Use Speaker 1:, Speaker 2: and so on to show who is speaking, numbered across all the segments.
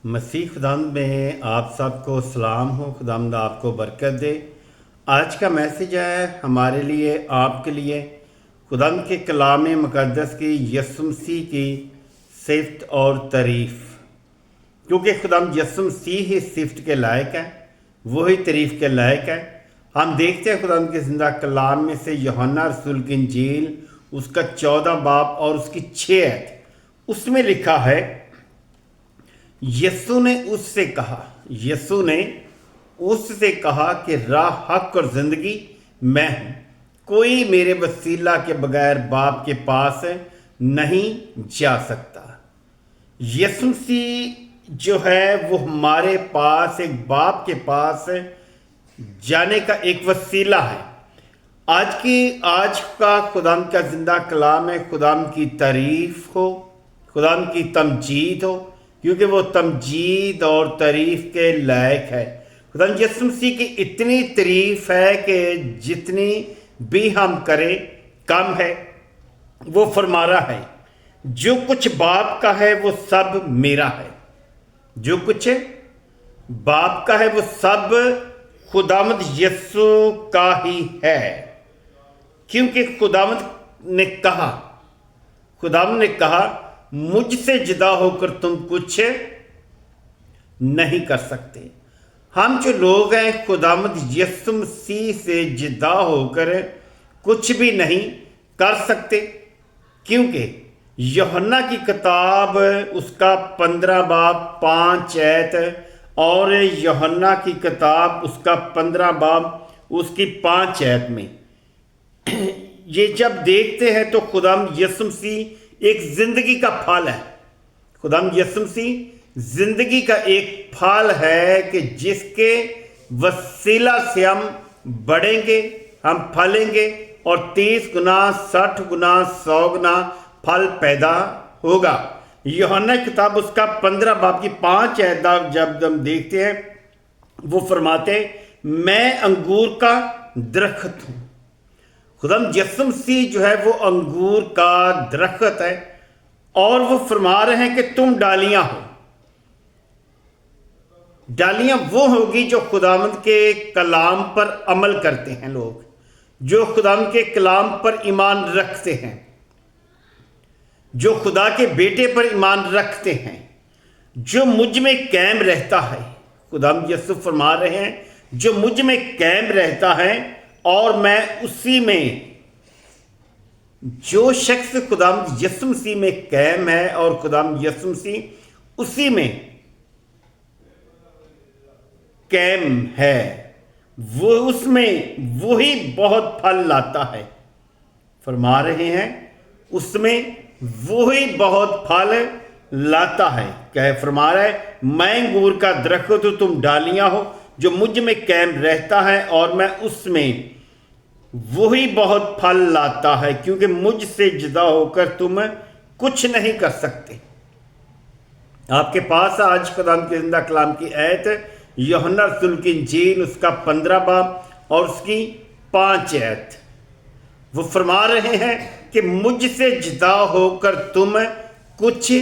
Speaker 1: مسیح خداوند میں آپ سب کو سلام ہو۔ خداوند آپ کو برکت دے۔ آج کا میسیج ہے ہمارے لیے، آپ کے لیے، خداوند کے کلام مقدس کی یسوع مسیح کی صفت اور تعریف، کیونکہ خداوند یسوع مسیح ہی صفت کے لائق ہے، وہی تعریف کے لائق ہے۔ ہم دیکھتے ہیں خداوند کے زندہ کلام میں سے یوحنا رسول کی انجیل اس کا 14 باب اور اس کی 6 آیت، اس میں لکھا ہے، یسوع نے اس سے کہا کہ راہ، حق اور زندگی میں ہوں، کوئی میرے وسیلہ کے بغیر باپ کے پاس نہیں جا سکتا۔ یسوع مسیح جو ہے وہ ہمارے پاس ایک باپ کے پاس جانے کا ایک وسیلہ ہے۔ آج کا خداوند کا زندہ کلام ہے، خداوند کی تعریف ہو، خداوند کی تمجید ہو، کیونکہ وہ تمجید اور تعریف کے لائق ہے۔ خداوند یسوع مسیح کی اتنی تعریف ہے کہ جتنی بھی ہم کریں کم ہے۔ وہ فرما رہا ہے، جو کچھ باپ کا ہے وہ سب میرا ہے۔ جو کچھ باپ کا ہے وہ سب خداوند یسوع کا ہی ہے، کیونکہ خداوند نے کہا مجھ سے جدا ہو کر تم کچھ نہیں کر سکتے۔ ہم جو لوگ ہیں خداوند یسوع مسیح سے جدا ہو کر کچھ بھی نہیں کر سکتے، کیونکہ یوحنا کی کتاب اس کا 15 باب 5 آیت اور یوحنا کی کتاب اس کا 15 باب اس کی 5 آیت میں یہ جب دیکھتے ہیں تو خداوند یسوع مسیح ایک زندگی کا پھل ہے۔ خداوند یسوع مسیح زندگی کا ایک پھل ہے کہ جس کے وسیلہ سے ہم بڑھیں گے، ہم پھلیں گے اور 30 گنا 60 گنا 100 گنا پھل پیدا ہوگا۔ یوحنا کی کتاب اس کا 15 باب کی 5 آیت جب ہم دیکھتے ہیں، وہ فرماتے، میں انگور کا درخت ہوں۔ خداوند یسوع مسیح جو ہے وہ انگور کا درخت ہے، اور وہ فرما رہے ہیں کہ تم ڈالیاں ہو۔ ڈالیاں وہ ہوگی جو خداوند کے کلام پر عمل کرتے ہیں، لوگ جو خداوند کے کلام پر ایمان رکھتے ہیں، جو خدا کے بیٹے پر ایمان رکھتے ہیں، جو مجھ میں قائم رہتا ہے۔ خداوند یسوع فرما رہے ہیں، جو مجھ میں قائم رہتا ہے اور میں اسی میں، جو شخص خداوند یسوع مسیح میں قائم ہے اور خداوند یسوع مسیح اسی میں قائم ہے، وہ اس میں وہی بہت پھل لاتا ہے۔ فرما رہے ہیں اس میں وہی بہت پھل لاتا ہے۔ کہ فرما رہا ہے، میں انگور کا درخت ہوں، تم ڈالیاں ہو، جو مجھ میں قائم رہتا ہے اور میں اس میں، وہی بہت پھل لاتا ہے، کیونکہ مجھ سے جدا ہو کر تم کچھ نہیں کر سکتے۔ آپ کے پاس آج خداوند کے زندہ کلام کی آیت، یوحنا رسول کی انجیل اس کا 15 باب اور اس کی 5 آیت۔ وہ فرما رہے ہیں کہ مجھ سے جدا ہو کر تم کچھ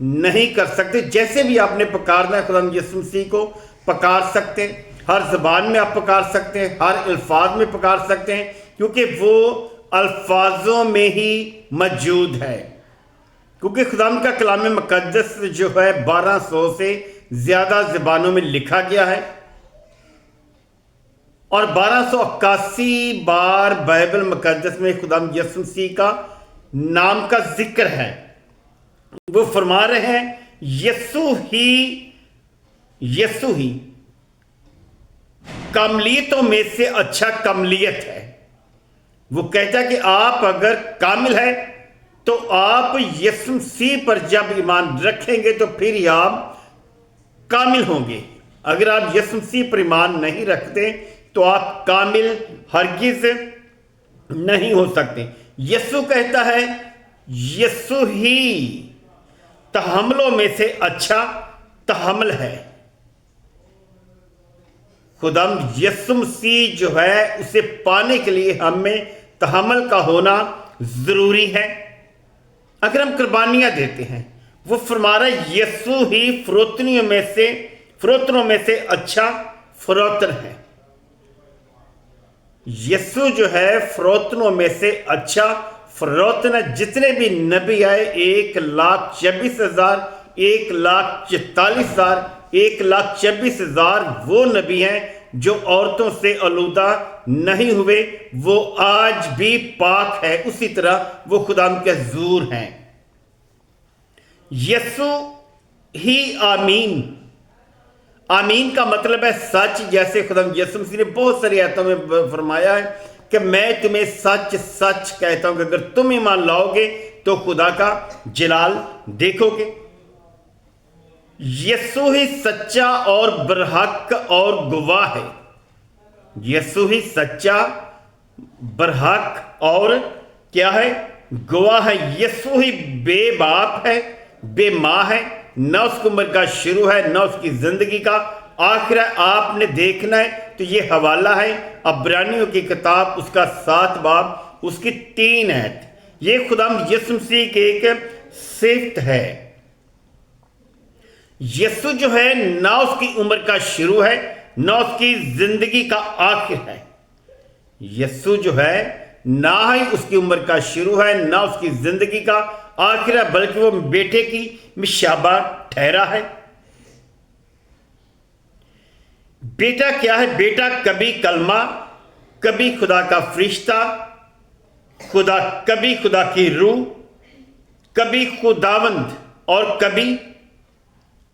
Speaker 1: نہیں کر سکتے۔ جیسے بھی آپ نے پکارنا ہے، خداوند یسوع مسیح کو پکار سکتے ہیں، ہر زبان میں آپ پکار سکتے ہیں، ہر الفاظ میں پکار سکتے ہیں، کیونکہ وہ الفاظوں میں ہی موجود ہے۔ کیونکہ خداوند کا کلام مقدس جو ہے 1200 سے زیادہ زبانوں میں لکھا گیا ہے، اور 1281 بار بائبل مقدس میں خداوند یسوع مسیح کا نام کا ذکر ہے۔ وہ فرما رہے ہیں، یسوع ہی کاملیتوں میں سے اچھا کاملیت ہے۔ وہ کہتا ہے کہ آپ اگر کامل ہیں تو آپ یسوع مسیح پر جب ایمان رکھیں گے تو پھر ہی آپ کامل ہوں گے۔ اگر آپ یسوع مسیح پر ایمان نہیں رکھتے تو آپ کامل ہرگز نہیں ہو سکتے۔ یسوع کہتا ہے، یسوع ہی تحملوں میں سے اچھا تحمل ہے۔ خداوند یسوع مسیح جو ہے اسے پانے کے لیے ہمیں تحمل کا ہونا ضروری ہے۔ اگر ہم قربانیاں دیتے ہیں، وہ فرما رہا ہے یسوع ہی فروتنوں میں سے اچھا فروتن ہے. یسوع جو ہے فروتنوں میں سے اچھا فروتن ہے. جتنے بھی نبی آئے 1,26,000 1,44,000 1,26,000 وہ نبی ہیں جو عورتوں سے آلودہ نہیں ہوئے. وہ آج بھی پاک ہے. اسی طرح وہ خدا کے حضور ہیں. یسوع ہی آمین. آمین کا مطلب ہے سچ. جیسے خدا یسوع مسیح نے بہت ساری آیتوں میں فرمایا ہے کہ میں تمہیں سچ سچ کہتا ہوں کہ اگر تم ایمان لاؤ گے تو خدا کا جلال دیکھو گے. یسوع ہی سچا اور برحق اور گواہ ہے. یسوع ہی سچا برحق اور کیا ہے؟ گواہ ہے. یسوع ہی بے باپ ہے، بے ماں ہے، نہ اس کی عمر کا شروع ہے نہ اس کی زندگی کا آخر ہے. آپ نے دیکھنا ہے تو یہ حوالہ ہے عبرانیوں کی کتاب، اس کا 7 باب، اس کی 3 آیت. یہ خداوند یسوع مسیح کی ایک صفت ہے. یسوع جو ہے نہ اس کی عمر کا شروع ہے نہ اس کی زندگی کا آخر ہے. یسوع جو ہے نہ ہی اس کی عمر کا شروع ہے نہ اس کی زندگی کا آخر ہے، بلکہ وہ بیٹے کی مشابہ ٹھہرا ہے. بیٹا کیا ہے؟ بیٹا کبھی کلمہ، کبھی خدا کا فرشتہ، کبھی خدا کی روح، کبھی خداوند اور کبھی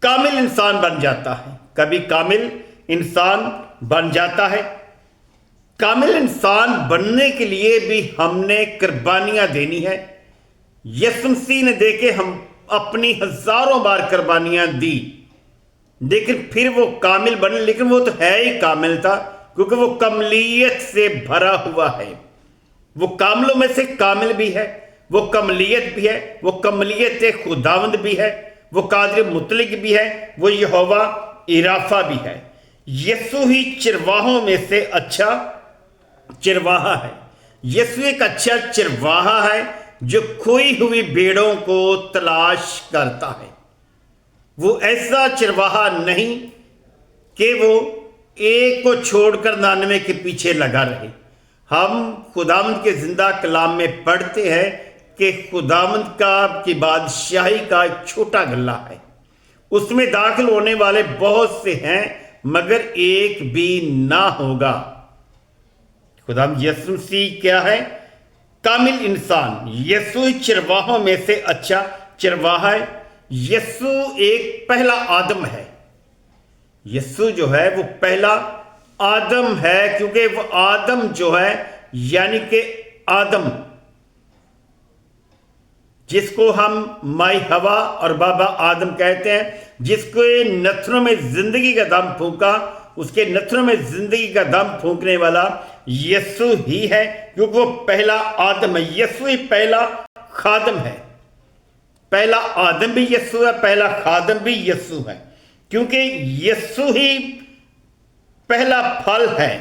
Speaker 1: کامل انسان بن جاتا ہے. کبھی کامل انسان بن جاتا ہے. کامل انسان بننے کے لیے بھی ہم نے قربانیاں دینی ہے. یسوع مسیح نے دیکھے ہم اپنی ہزاروں بار قربانیاں دی لیکن پھر وہ کامل بنے. لیکن وہ تو ہے ہی کامل تھا کیونکہ وہ کملیت سے بھرا ہوا ہے. وہ کاملوں میں سے کامل بھی ہے، وہ کملیت بھی ہے، وہ کملیت خداوند بھی ہے، وہ قادر مطلق بھی ہے، وہ یہوہ ارافہ بھی ہے. یسوع ہی چرواہوں میں سے اچھا چرواہا ہے. یسوع ایک اچھا چرواہا ہے جو کھوئی ہوئی بھیڑوں کو تلاش کرتا ہے. وہ ایسا چرواہا نہیں کہ وہ ایک کو چھوڑ کر 99 کے پیچھے لگا رہے. ہم خداوند کے زندہ کلام میں پڑھتے ہیں کہ خداوند کی بادشاہی کا ایک چھوٹا گلہ ہے، اس میں داخل ہونے والے بہت سے ہیں مگر ایک بھی نہ ہوگا. خداوند یسوع مسیح کیا ہے؟ کامل انسان. یسوع چرواہوں میں سے اچھا چرواہا ہے. یسوع ایک پہلا آدم ہے. یسوع جو ہے وہ پہلا آدم ہے کیونکہ وہ آدم جو ہے یعنی کہ آدم جس کو ہم مائی ہوا اور بابا آدم کہتے ہیں، جس کو نتھنوں میں زندگی کا دم پھونکا، اس کے نتھنوں میں زندگی کا دم پھونکنے والا یسوع ہی ہے کیونکہ وہ پہلا آدم ہے. یسوع ہی پہلا خادم ہے. پہلا آدم بھی یسوع ہے، پہلا خادم بھی یسوع ہے کیونکہ یسوع ہی پہلا پھل ہے.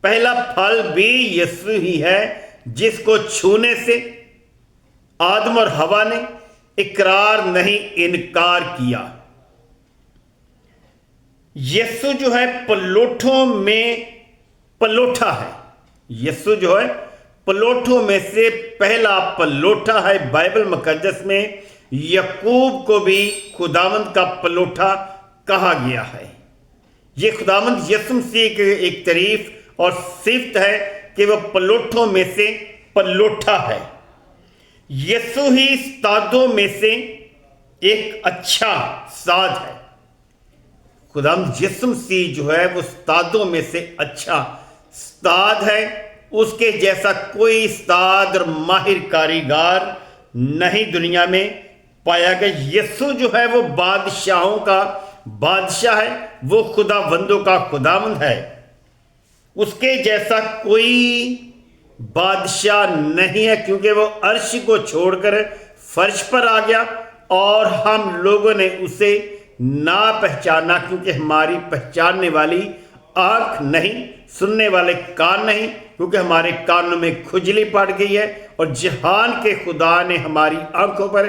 Speaker 1: پہلا پھل بھی یسوع ہی ہے جس کو چھونے سے آدم اور ہوا نے اقرار نہیں انکار کیا. یسوع جو ہے پلوٹھوں میں پلوٹھا ہے. یسوع جو ہے پلوٹھوں میں سے پہلا پلوٹھا ہے. بائبل مقدس میں یعقوب کو بھی خداوند کا پلوٹھا کہا گیا ہے. یہ خداوند یسوع مسیح کی ایک تعریف اور صفت ہے کہ وہ پلوٹھوں میں سے پلوٹھا ہے. یسوع ہی استادوں میں سے ایک اچھا استاد ہے. خداوند یسوع مسیح جو ہے وہ استادوں میں سے اچھا استاد ہے. اس کے جیسا کوئی استاد اور ماہر کاریگر نہیں دنیا میں پایا گیا. یسوع جو ہے وہ بادشاہوں کا بادشاہ ہے، وہ خداوندوں کا خداوند ہے. اس کے جیسا کوئی بادشاہ نہیں ہے کیونکہ وہ عرش کو چھوڑ کر فرش پر آ گیا اور ہم لوگوں نے اسے نہ پہچانا کیونکہ ہماری پہچاننے والی آنکھ نہیں، سننے والے کان نہیں کیونکہ ہمارے کانوں میں کھجلی پڑ گئی ہے اور جہان کے خدا نے ہماری آنکھوں پر